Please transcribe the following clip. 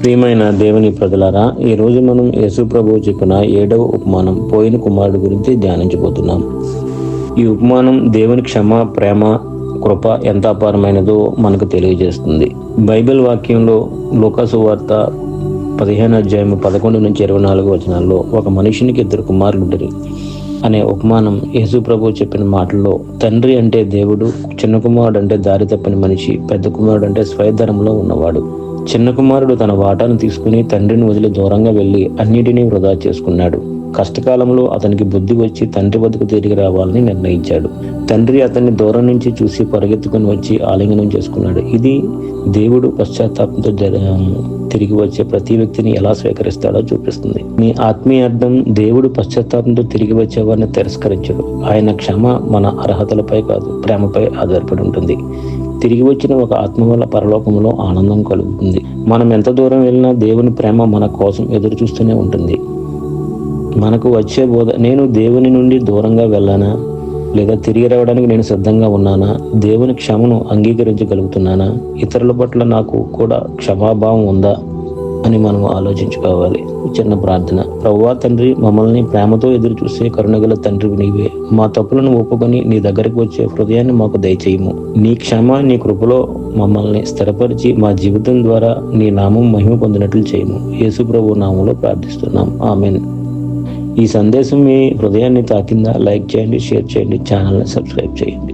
ప్రియమైన దేవుని ప్రజలారా, ఈరోజు మనం యేసు ప్రభువు చెప్పిన 7వ ఉపమానం పోయిన కుమారుడు గురించి ధ్యానించబోతున్నాం. ఈ ఉపమానం దేవుని క్షమ, ప్రేమ, కృప ఎంత అపారమైనదో మనకు తెలియజేస్తుంది. బైబిల్ వాక్యంలో లూకా సువార్త 15:11-24 ఒక మనిషినికి 2 కుమారులుండిరి అనే ఉపమానం యేసు ప్రభువు చెప్పిన మాటల్లో తండ్రి అంటే దేవుడు, చిన్న కుమారుడు అంటే దారి తప్పని మనిషి, పెద్ద కుమారుడు అంటే స్వయధర్మంలో ఉన్నవాడు. చిన్న కుమారుడు తన వాటాను తీసుకుని తండ్రిని వదిలి దూరంగా వెళ్ళి అన్నిటినీ వృధా చేసుకున్నాడు. కష్టకాలంలో అతనికి బుద్ధి వచ్చి తండ్రి వద్దకు తిరిగి రావాలని నిర్ణయించాడు. తండ్రి అతన్ని దూరం నుంచి చూసి పరిగెత్తుకుని వచ్చి ఆలింగనం చేసుకున్నాడు. ఇది దేవుడు పశ్చాత్తాపంతో తిరిగి వచ్చే ప్రతి వ్యక్తిని ఎలా స్వీకరిస్తాడో చూపిస్తుంది. మీ ఆత్మీయ అర్థం, దేవుడు పశ్చాత్తాపంతో తిరిగి వచ్చేవారిని తిరస్కరించడు. ఆయన క్షమ మన అర్హతలపై కాదు, ప్రేమపై ఆధారపడి ఉంటుంది. తిరిగి వచ్చిన ఒక ఆత్మ వల్ల పరలోకంలో ఆనందం కలుగుతుంది. మనం ఎంత దూరం వెళ్ళినా దేవుని ప్రేమ మన కోసం ఎదురు చూస్తూనే ఉంటుంది. మనకు వచ్చే బోధ, నేను దేవుని నుండి దూరంగా వెళ్ళానా, లేదా తిరిగి రావడానికి నేను సిద్ధంగా ఉన్నానా, దేవుని క్షమను అంగీకరించగలుగుతున్నానా, ఇతరుల పట్ల నాకు కూడా క్షమాభావం ఉందా అని మనం ఆలోచించుకోవాలి. చిన్న ప్రార్థన. ప్రభువా తండ్రి, మమ్మల్ని ప్రేమతో ఎదురు చూసే కరుణగల తండ్రివి నీవే. మా తప్పులను ఒప్పుకొని నీ దగ్గరికి వచ్చే హృదయాన్ని మాకు దయచేయము. నీ క్షమ, నీ కృపలో మమ్మల్ని స్థిరపరిచి మా జీవితం ద్వారా నీ నామం మహిమ పొందినట్లు చేయము. యేసు ప్రభు నామంలో ప్రార్థిస్తున్నాం. ఆమెన్. ఈ సందేశం మీ హృదయాన్ని తాకిందా? లైక్ చేయండి, షేర్ చేయండి, ఛానల్ని సబ్స్క్రైబ్ చేయండి.